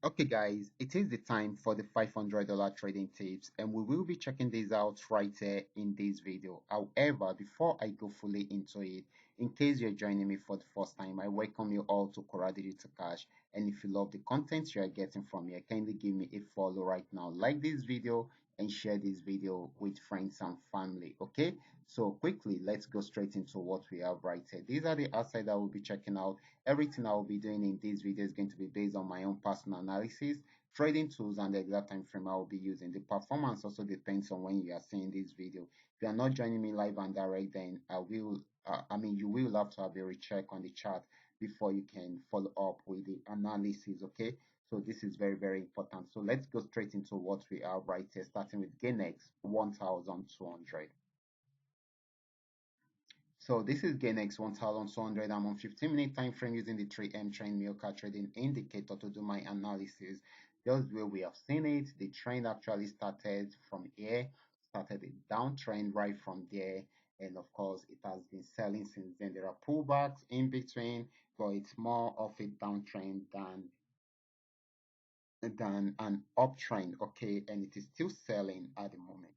Okay, guys, it is the time for the $500 trading tips, and we will be checking these out right here in this video. However, before I go fully into it, in case you're joining me for the first time, I welcome you all to Qora Digital Cash. And if you love the content you are getting from here, kindly give me a follow right now. Like this video and share this video with friends and family. Okay, so quickly, let's go straight into what we have right here. These are the assets that we'll be checking out. Everything I will be doing in this video is going to be based on my own personal analysis, trading tools, and the exact time frame I will be using. The performance also depends on when you are seeing this video. If you are not joining me live and direct, then you will have to have a recheck on the chart before you can follow up with the analysis. Okay, so this is very, very important. So let's go straight into what we have right here, starting with GainX 1200. So this is GainX 1200. I'm on 15-minute time frame using the 3M trend Milka trading indicator to do my analysis. Just where we have seen it, the trend actually started from here, started a downtrend right from there, and of course it has been selling since then. There are pullbacks in between, but it's more of a downtrend than an uptrend. Okay, and it is still selling at the moment.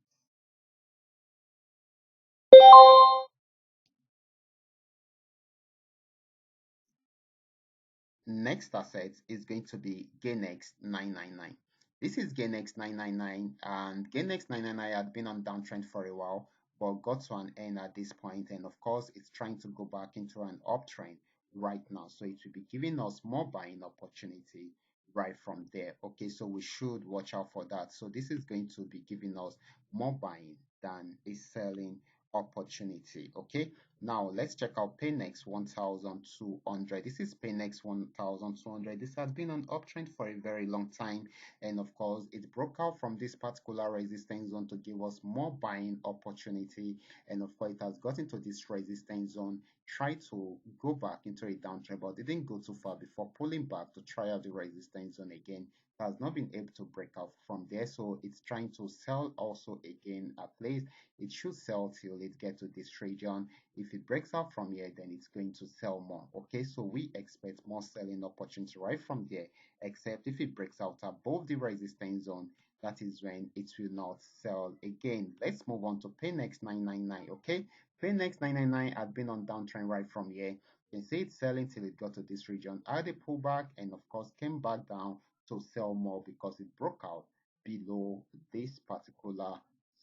Next asset is going to be GainX 999. This is GainX 999, and GainX 999 had been on downtrend for a while, but got to an end at this point, and of course, it's trying to go back into an uptrend right now. So it will be giving us more buying opportunity right from there. Okay, so we should watch out for that. So this is going to be giving us more buying than a selling opportunity. Okay, now let's check out Paynex 1200. This is Paynex 1200. This has been on uptrend for a very long time, and of course it broke out from this particular resistance zone to give us more buying opportunity, and of course it has got into this resistance zone, tried to go back into a downtrend, but didn't go too far before pulling back to try out the resistance zone again. It has not been able to break out from there, so it's trying to sell also again. At least it should sell till it gets to this region. If it breaks out from here, then it's going to sell more. Okay, so we expect more selling opportunity right from there, except if it breaks out above the resistance zone, that is when it will not sell again. Let's move on to Paynex 999. Okay, Paynex 999 had been on downtrend right from here. You can see it selling till it got to this region, had a pullback, and of course came back down to sell more because it broke out below this particular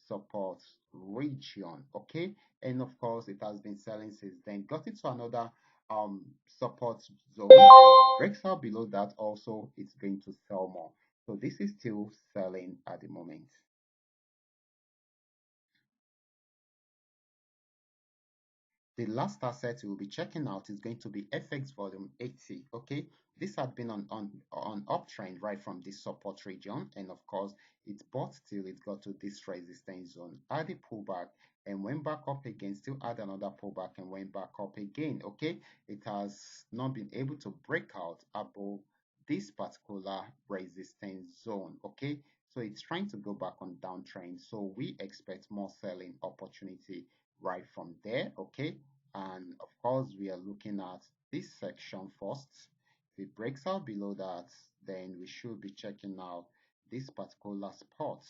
support region. Okay, and of course it has been selling since then. Got into another support zone, breaks out below that, also it's going to sell more. So this is still selling at the moment. The last asset we'll be checking out is going to be FX volume 80. Okay, this had been on uptrend right from this support region, and of course it bought till it got to this resistance zone, had a pullback and went back up again, still had another pullback and went back up again. Okay, it has not been able to break out above this particular resistance zone. Okay, so it's trying to go back on downtrend, so we expect more selling opportunity right from there. Okay, and of course we are looking at this section first. If it breaks out below that, then we should be checking out this particular spot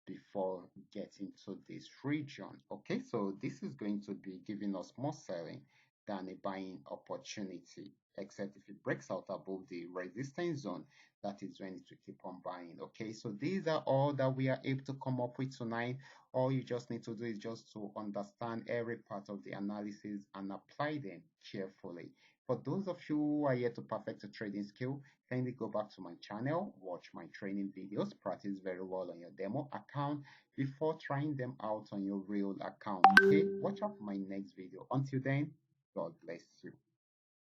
before getting to this region. Okay, so this is going to be giving us more selling than a buying opportunity, except if it breaks out above the resistance zone, that is when it will keep on buying. Okay, so these are all that we are able to come up with tonight. All you just need to do is just to understand every part of the analysis and apply them carefully. For those of you who are yet to perfect a trading skill, kindly go back to my channel, watch my training videos, practice very well on your demo account before trying them out on your real account. Okay, watch out for my next video. Until then, God bless you.